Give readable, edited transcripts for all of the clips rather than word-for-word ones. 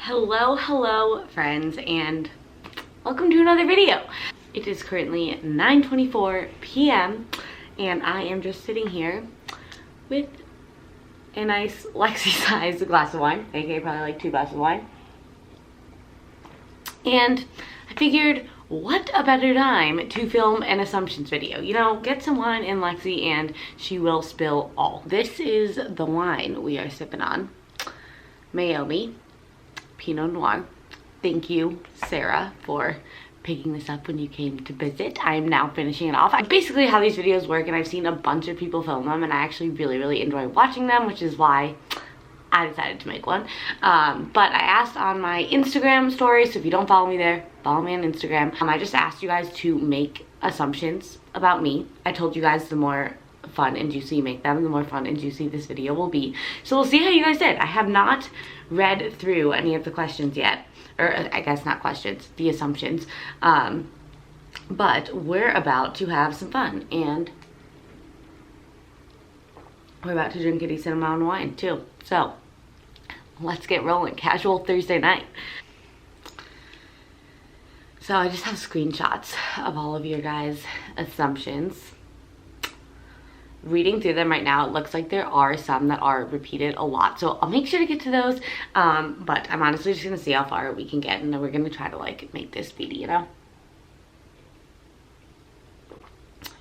Hello friends, and welcome to another video. It is currently 9:24 p.m. and I am just sitting here with a nice Lexi-sized glass of wine, aka probably like 2 glasses of wine. And I figured, what a better time to film an assumptions video. You know, get some wine in Lexi and she will spill all. This is the wine we are sipping on. Mayomi Pinot Noir. Thank you, Sarah, for picking this up when you came to visit. I am now finishing it off. Basically how these videos work, and I've seen a bunch of people film them, and I actually really enjoy watching them, which is why I decided to make one. But I asked on my Instagram story, so if you don't follow me there, follow me on Instagram. I just asked you guys to make assumptions about me. I told you guys the more fun and juicy you make them, the more fun and juicy this video will be. So we'll see how you guys did. I have not read through any of the questions yet, or I guess not questions, the assumptions. But we're about to have some fun, and we're about to drink a decent amount of wine too. So let's get rolling. Casual Thursday night. So I just have screenshots of all of your guys' assumptions. Reading through them right now, it looks like there are some that are repeated a lot, so I'll make sure to get to those. But I'm honestly just gonna see how far we can get, and then we're gonna try to like make this speedy, you know.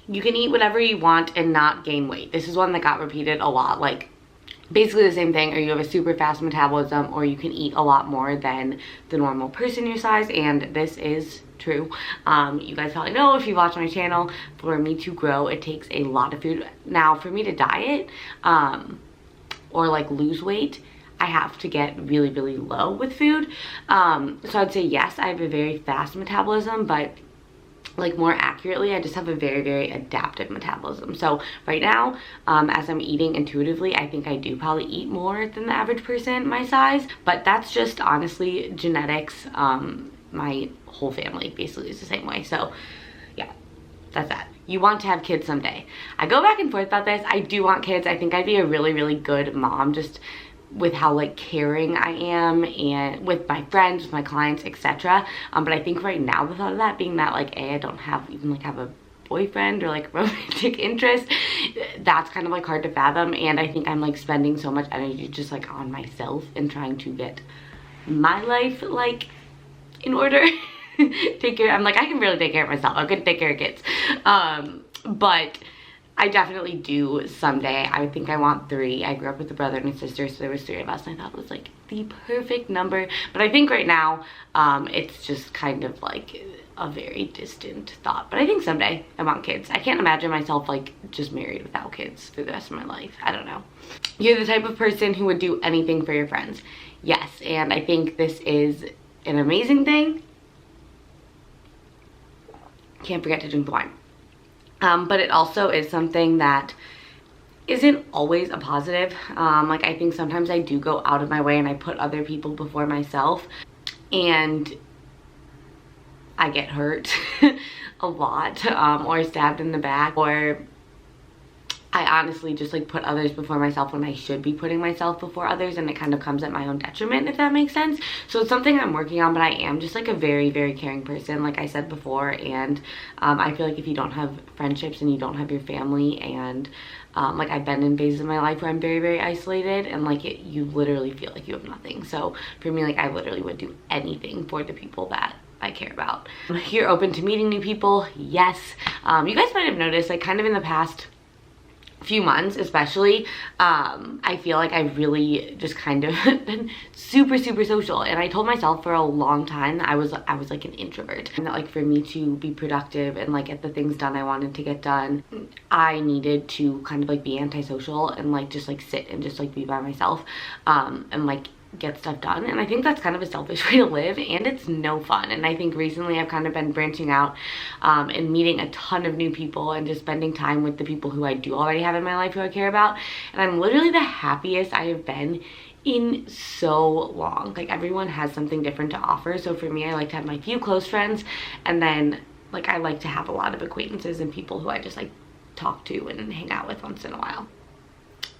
You can eat whatever you want and not gain weight. This is one that got repeated a lot, like basically the same thing, or you have a super fast metabolism, or you can eat a lot more than the normal person your size, and this is true. You guys probably know, if you watch my channel, for me to grow it takes a lot of food. Now for me to diet or like lose weight, I have to get really low with food. So I'd say yes, I have a very fast metabolism, but like more accurately, I just have a very adaptive metabolism. So right now, as I'm eating intuitively, I think I do probably eat more than the average person my size, but that's just honestly genetics. My whole family basically is the same way. So yeah, that's that. You want to have kids someday. I go back and forth about this. I do want kids. I think I'd be a really good mom, just with how like caring I am, and with my friends, with my clients, etc. But I think right now the thought of that being that like I don't have even like have a boyfriend or like romantic interest, that's kind of like hard to fathom. And I think I'm like spending so much energy just like on myself and trying to get my life like in order. Take care. I'm like, I can really take care of myself. I could take care of kids. But I definitely do someday. I think I want 3. I grew up with a brother and a sister, so there was 3 of us, and I thought it was like the perfect number. But I think right now, it's just kind of like a very distant thought. But I think someday I want kids. I can't imagine myself like just married without kids for the rest of my life. I don't know. You're the type of person who would do anything for your friends. Yes, and I think this is an amazing thing. Can't forget to drink the wine. But it also is something that isn't always a positive. Like I think sometimes I do go out of my way and I put other people before myself, and I get hurt a lot, or stabbed in the back, or I honestly just like put others before myself when I should be putting myself before others, and it kind of comes at my own detriment, if that makes sense. So it's something I'm working on, but I am just like a very caring person, like I said before. And I feel like if you don't have friendships and you don't have your family, and like I've been in phases of my life where I'm very isolated, and like you literally feel like you have nothing. So for me, like I literally would do anything for the people that I care about. You're open to meeting new people. Yes. You guys might have noticed, like kind of in the past few months especially, I feel like I've really just kind of been super social, and I told myself for a long time that I was like an introvert, and that like for me to be productive and like get the things done I wanted to get done, I needed to kind of like be antisocial and like just like sit and just like be by myself, and like get stuff done. And I think that's kind of a selfish way to live, and it's no fun. And I think recently I've kind of been branching out and meeting a ton of new people, and just spending time with the people who I do already have in my life who I care about. And I'm literally the happiest I have been in so long. Like everyone has something different to offer. So for me, I like to have my few close friends, and then like I like to have a lot of acquaintances and people who I just like talk to and hang out with once in a while.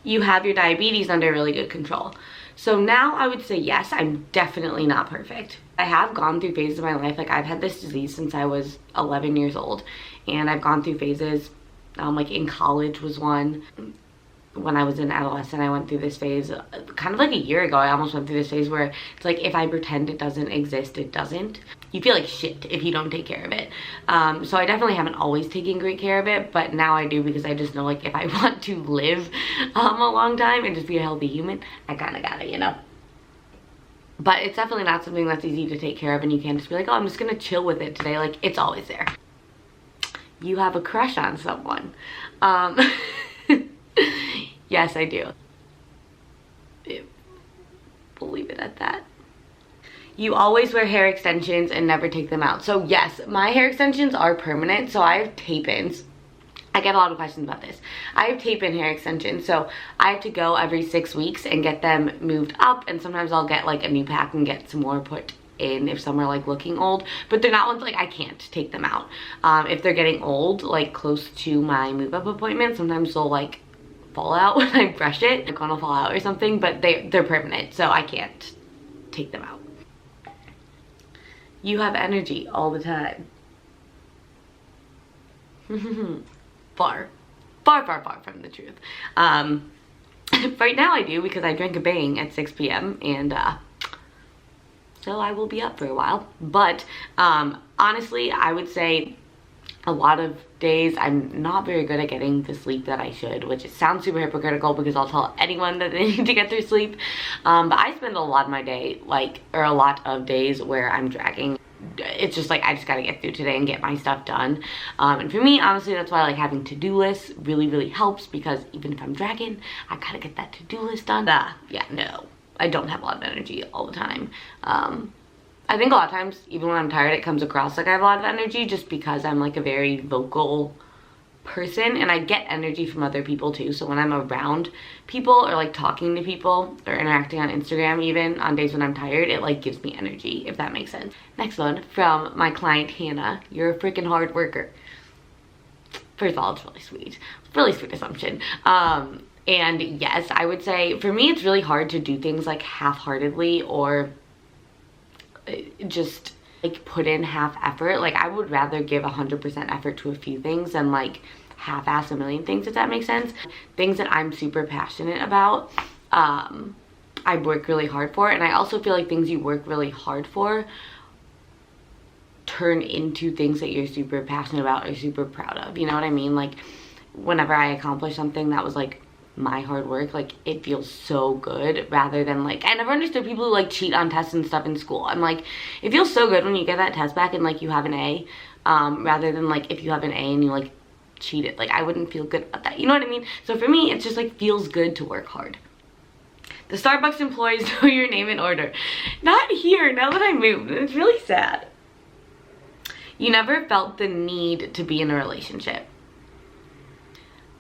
you have your diabetes under really good control. So now I would say yes, I'm definitely not perfect. I have gone through phases of my life, like I've had this disease since I was 11 years old, and I've gone through phases, like in college was one. When I was an adolescent, I went through this phase, kind of like a year ago, I almost went through this phase where it's like, if I pretend it doesn't exist, it doesn't. You feel like shit if you don't take care of it. So I definitely haven't always taken great care of it, but now I do, because I just know, like, if I want to live a long time and just be a healthy human, I kind of gotta, you know. But it's definitely not something that's easy to take care of, and you can't just be like, oh, I'm just gonna chill with it today. Like, it's always there. You have a crush on someone. Yes, I do. We'll leave it at that. You always wear hair extensions and never take them out. So yes, my hair extensions are permanent. So I have tape-ins. I get a lot of questions about this. I have tape-in hair extensions. So I have to go every 6 weeks and get them moved up. And sometimes I'll get like a new pack and get some more put in if some are like looking old. But they're not ones like I can't take them out. If they're getting old, like close to my move-up appointment, sometimes they'll like fall out when I brush it. They're gonna fall out or something, but they're permanent, so I can't take them out. You have energy all the time. Far from the truth. Right now I do, because I drank a bang at 6 p.m. and so I will be up for a while. But honestly, I would say a lot of days I'm not very good at getting the sleep that I should, which sounds super hypocritical, because I'll tell anyone that they need to get their sleep. But I spend a lot of my day, or a lot of days where I'm dragging. It's just like, I just gotta get through today and get my stuff done. And for me, honestly, that's why like having to-do lists really helps, because even if I'm dragging, I gotta get that to-do list done. Yeah, no, I don't have a lot of energy all the time. I think a lot of times, even when I'm tired, it comes across like I have a lot of energy, just because I'm like a very vocal person, and I get energy from other people too. So when I'm around people, or like talking to people, or interacting on Instagram, even on days when I'm tired, it like gives me energy, if that makes sense. Next one from my client Hannah. You're a freaking hard worker. First of all, it's really sweet. Really sweet assumption. And yes, I would say for me it's really hard to do things like half-heartedly, or just like put in half effort. Like I would rather give 100% effort to a few things than like half-ass a million things, if that makes sense. Things that I'm super passionate about, I work really hard for, and I also feel like things you work really hard for turn into things that you're super passionate about or super proud of, you know what I mean? Like whenever I accomplish something that was like my hard work, like it feels so good, rather than like, I never understood people who like cheat on tests and stuff in school. I'm like, it feels so good when you get that test back and like you have an A, rather than like if you have an A and you like cheat it. Like I wouldn't feel good about that, you know what I mean? So for me, it's just like feels good to work hard. The Starbucks employees know your name and order. Not here, now that I moved. It's really sad. You never felt the need to be in a relationship.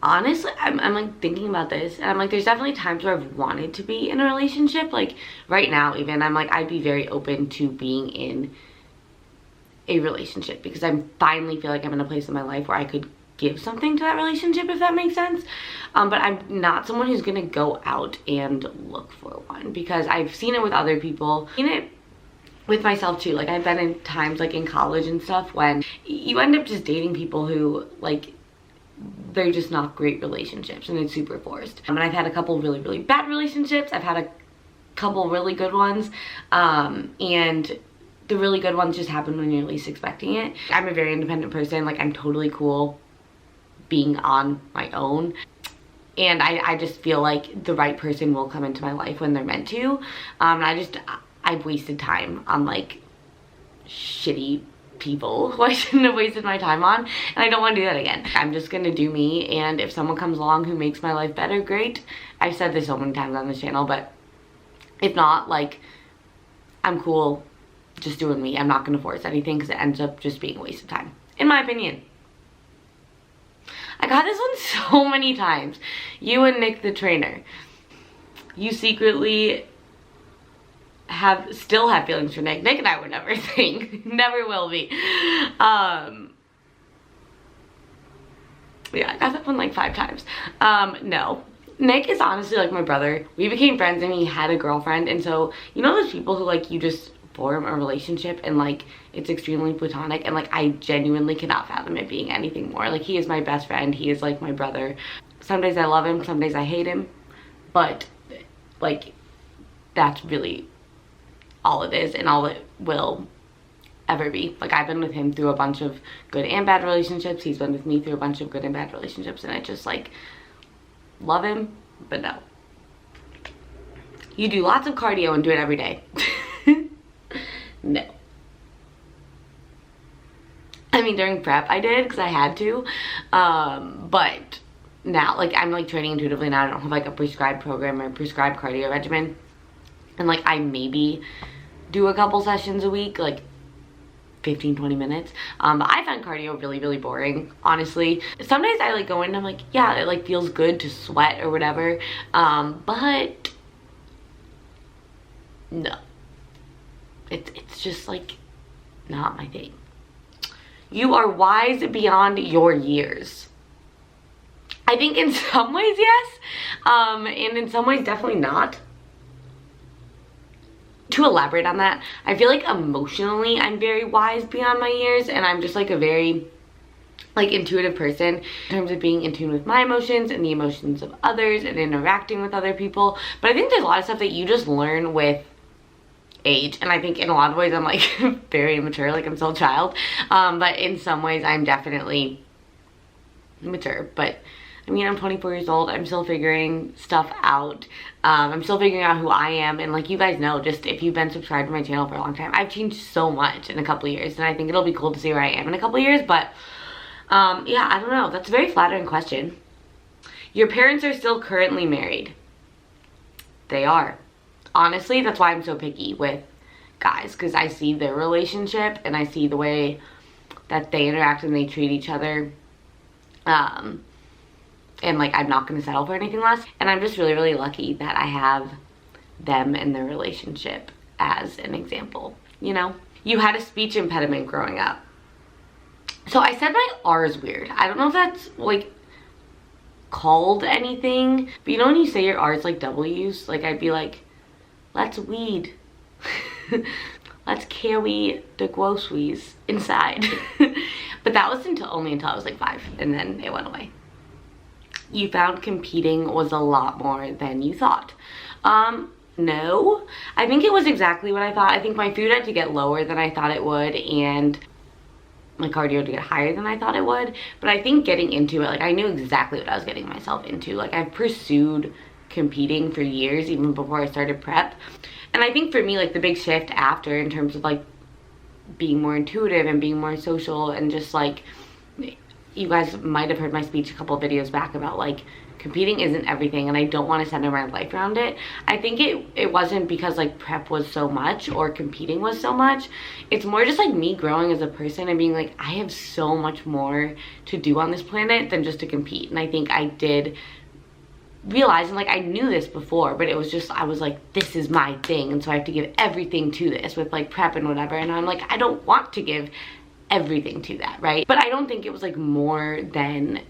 Honestly, I'm like thinking about this, and I'm like, there's definitely times where I've wanted to be in a relationship. Like right now even, I'm like, I'd be very open to being in a relationship, because I finally feel like I'm in a place in my life where I could give something to that relationship, if that makes sense. But I'm not someone who's gonna go out and look for one, because I've seen it with other people, seen it with myself too. Like I've been in times like in college and stuff when you end up just dating people who like, they're just not great relationships, and it's super forced. And I've had a couple really bad relationships. I've had a couple really good ones, and the really good ones just happen when you're least expecting it. I'm a very independent person. Like I'm totally cool being on my own, and I just feel like the right person will come into my life when they're meant to. And I've wasted time on like shitty people who I shouldn't have wasted my time on, and I don't want to do that again. I'm just gonna do me, and if someone comes along who makes my life better, great. I've said this so many times on this channel, but if not, like I'm cool just doing me. I'm not gonna force anything, because it ends up just being a waste of time, in my opinion. I got this one so many times. You and Nick the trainer. You secretly still have feelings for Nick. Nick and I were never a thing. Never will be. Yeah, I got that one like 5 times. No, Nick is honestly like my brother. We became friends and he had a girlfriend, and so you know those people who like you just form a relationship and like it's extremely platonic, and like I genuinely cannot fathom it being anything more. Like he is my best friend, he is like my brother. Some days I love him, some days I hate him, but like that's really all it is and all it will ever be. Like I've been with him through a bunch of good and bad relationships, he's been with me through a bunch of good and bad relationships, and I just like love him. But no, you do lots of cardio and do it every day. No. I mean, during prep I did because I had to, but now like I'm like training intuitively now. I don't have like a prescribed program or prescribed cardio regimen, and like I maybe do a couple sessions a week, like 15-20 minutes, but I find cardio really boring, honestly. Some days I like go in and I'm like, yeah, it like feels good to sweat or whatever, but no, it's just like not my thing. You are wise beyond your years. I think in some ways yes, and in some ways definitely not. To elaborate on that, I feel like emotionally I'm very wise beyond my years, and I'm just like a very like intuitive person in terms of being in tune with my emotions and the emotions of others and interacting with other people. But I think there's a lot of stuff that you just learn with age, and I think in a lot of ways I'm like very immature, like I'm still a child, but in some ways I'm definitely mature. But I mean, I'm 24 years old, I'm still figuring stuff out, I'm still figuring out who I am, and like you guys know, just if you've been subscribed to my channel for a long time, I've changed so much in a couple of years, and I think it'll be cool to see where I am in a couple of years. But yeah, I don't know, that's a very flattering question. Your parents are still currently married. They are. Honestly, that's why I'm so picky with guys, because I see their relationship and I see the way that they interact and they treat each other, and like I'm not going to settle for anything less, and I'm just really lucky that I have them and their relationship as an example, you know? You had a speech impediment growing up. So I said my R is weird. I don't know if that's like called anything, but you know when you say your R is like W's, like I'd be like, let's weed. Let's carry the groceries inside. But that was only until I was like 5, and then it went away. You found competing was a lot more than you thought. No. I think it was exactly what I thought. I think my food had to get lower than I thought it would, and my cardio to get higher than I thought it would. But I think getting into it, like I knew exactly what I was getting myself into. Like I've pursued competing for years, even before I started prep. And I think for me, like the big shift after in terms of like being more intuitive and being more social, and just like, you guys might have heard my speech a couple of videos back about like competing isn't everything, and I don't want to center my life around it. I think it wasn't because like prep was so much or competing was so much. It's more just like me growing as a person and being like, I have so much more to do on this planet than just to compete. And I think I did realize, and like I knew this before, but it was just, I was like, this is my thing, and so I have to give everything to this with like prep and whatever. And I'm like, I don't want to give everything to that, right? But I don't think it was like more than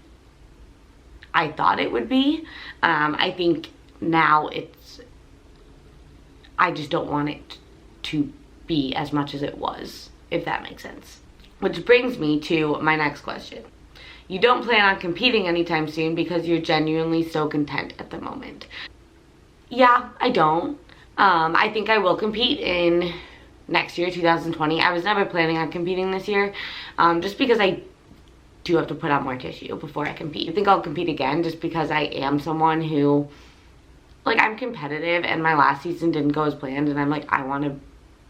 I thought it would be. I think now I just don't want it to be as much as it was, if that makes sense. Which brings me to my next question. You don't plan on competing anytime soon because you're genuinely so content at the moment. Yeah, I don't. I think I will compete in next year, 2020. I was never planning on competing this year, just because I do have to put on more tissue before I compete. I think I'll compete again just because I am someone who, like, I'm competitive, and my last season didn't go as planned, and I'm like, I want to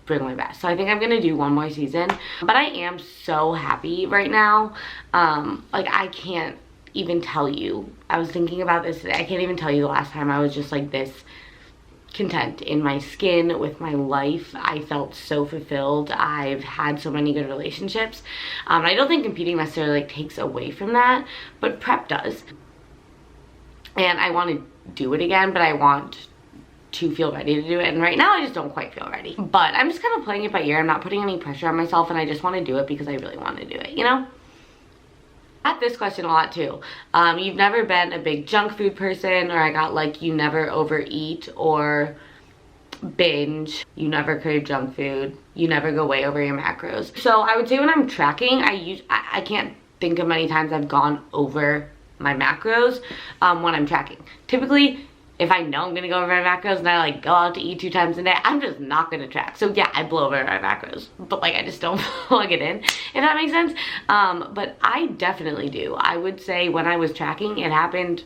bring my best. So I think I'm gonna do one more season, but I am so happy right now. Like I can't even tell you, I was thinking about this today, I can't even tell you the last time I was just like this content in my skin, with my life. I felt so fulfilled. I've had so many good relationships. I don't think competing necessarily like takes away from that, but prep does. And I want to do it again, but I want to feel ready to do it, and right now I just don't quite feel ready. But I'm just kind of playing it by ear. I'm not putting any pressure on myself, and I just want to do it because I really want to do it, you know? I got this question a lot too. You've never been a big junk food person, or I got like you never overeat or binge, you never crave junk food, you never go way over your macros. So I would say when I'm tracking, I can't think of many times I've gone over my macros when I'm tracking. Typically, if I know I'm gonna go over my macros and I like go out to eat 2 times a day, I'm just not gonna track. So yeah, I blow over my macros, but like I just don't plug it in, if that makes sense. But I definitely do. I would say when I was tracking, it happened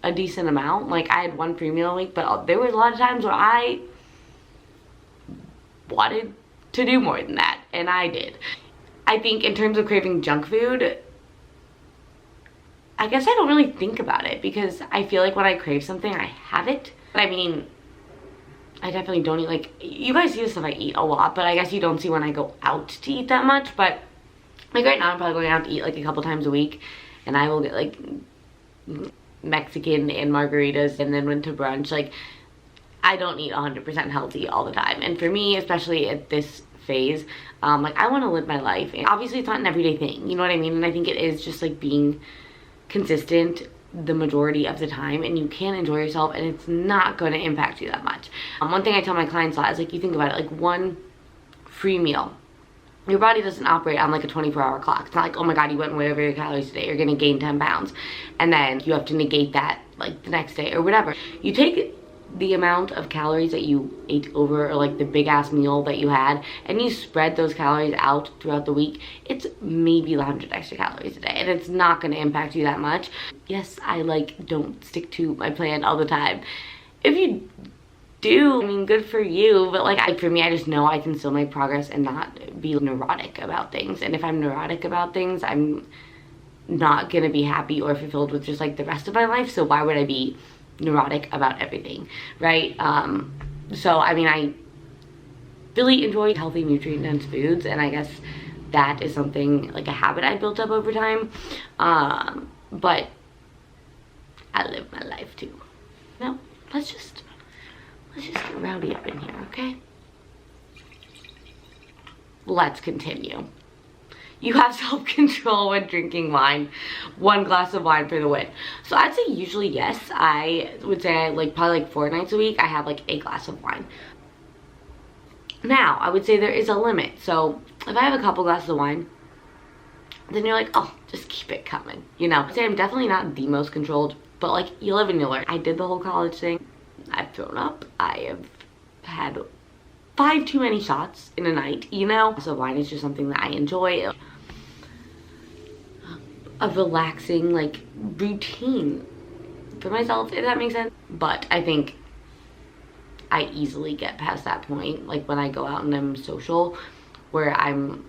a decent amount. Like I had 1 free meal a week, but there was a lot of times where I wanted to do more than that, and I did. I think in terms of craving junk food, I guess I don't really think about it because I feel like when I crave something, I have it. But I mean, I definitely don't eat, like, you guys see the stuff I eat a lot, but I guess you don't see when I go out to eat that much. But like right now, I'm probably going out to eat like a couple times a week, and I will get like Mexican and margaritas and then went to brunch. Like, I don't eat 100% healthy all the time. And for me, especially at this phase, like I want to live my life. And obviously it's not an everyday thing, you know what I mean? And I think it is just like being consistent the majority of the time, and you can enjoy yourself, and it's not going to impact you that much. One thing I tell my clients a lot is like, you think about it, like 1 free meal, your body doesn't operate on like a 24-hour clock. It's not like, oh my god, you went way over your calories today, you're gonna gain 10 pounds and then you have to negate that like the next day or whatever. You take the amount of calories that you ate over, or like the big ass meal that you had, and you spread those calories out throughout the week, it's maybe 100 extra calories a day, and it's not going to impact you that much. Yes, I like don't stick to my plan all the time. If you do, I mean, good for you, but like for me, I just know I can still make progress and not be neurotic about things. And if I'm neurotic about things, I'm not gonna be happy or fulfilled with just like the rest of my life. So why would I be neurotic about everything, right? So I mean, I really enjoy healthy, nutrient dense foods, and I guess that is something like a habit I built up over time. But I live my life too. Now let's just get rowdy up in here, okay? Let's continue. You have self-control when drinking wine. 1 glass of wine for the win. So I'd say usually yes. I would say like probably like 4 nights a week I have like a glass of wine. Now I would say there is a limit. So if I have a couple glasses of wine, then you're like, oh, just keep it coming, you know? I'd say I'm definitely not the most controlled, but like you live and you learn. I did the whole college thing. I've thrown up. I have had 5 too many shots in a night, you know? So wine is just something that I enjoy. A relaxing like routine for myself, if that makes sense. But I think I easily get past that point, like when I go out and I'm social, where I'm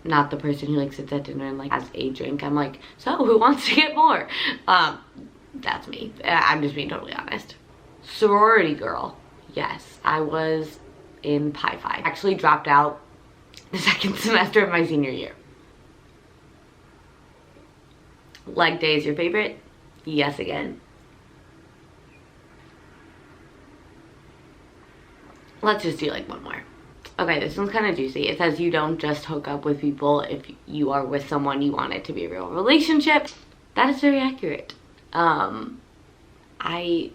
not the person who like sits at dinner and like has a drink. I'm like, so who wants to get more? That's me. I'm just being totally honest. Sorority girl. Yes, I was in Pi Phi. I actually dropped out the 2nd semester of my senior year. Leg day is your favorite? Yes, again. Let's just do like 1 more. Okay, this one's kind of juicy. It says you don't just hook up with people if you are with someone you want it to be a real relationship. That is very accurate. I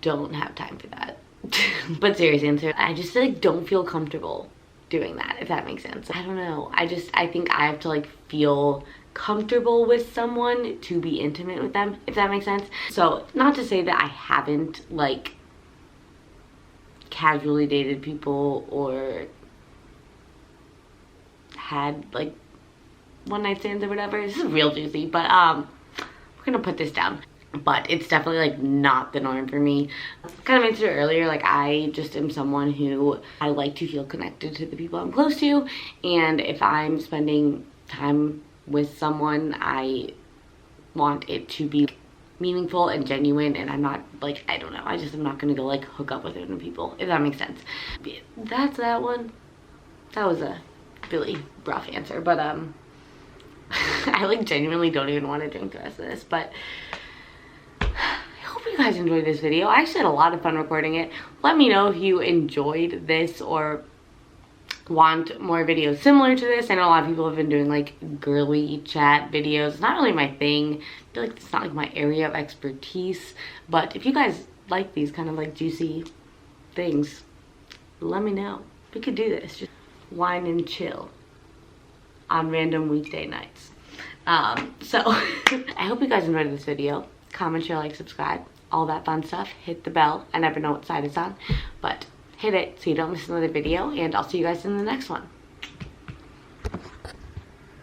don't have time for that. But serious answer, I just like don't feel comfortable doing that, if that makes sense. I don't know. I think I have to like feel comfortable with someone to be intimate with them, if that makes sense. So not to say that I haven't like casually dated people or had like 1-night stands or whatever. This is real juicy, but we're gonna put this down. But it's definitely like not the norm for me. Kind of mentioned earlier, like I just am someone who I like to feel connected to the people I'm close to, and if I'm spending time with someone, I want it to be meaningful and genuine, and I'm not like, I don't know, I just am not gonna go like hook up with random people, if that makes sense. That's that one. That was a really rough answer, but I like genuinely don't even want to drink the rest of this, but I hope you guys enjoyed this video. I actually had a lot of fun recording it. Let me know if you enjoyed this or want more videos similar to this. I know a lot of people have been doing like girly chat videos. It's not really my thing. I feel like it's not like my area of expertise, but if you guys like these kind of like juicy things, let me know. We could do this. Just wine and chill on random weekday nights. So I hope you guys enjoyed this video. Comment, share, like, subscribe, all that fun stuff. Hit the bell. I never know what side it's on, but hit it so you don't miss another video, and I'll see you guys in the next one.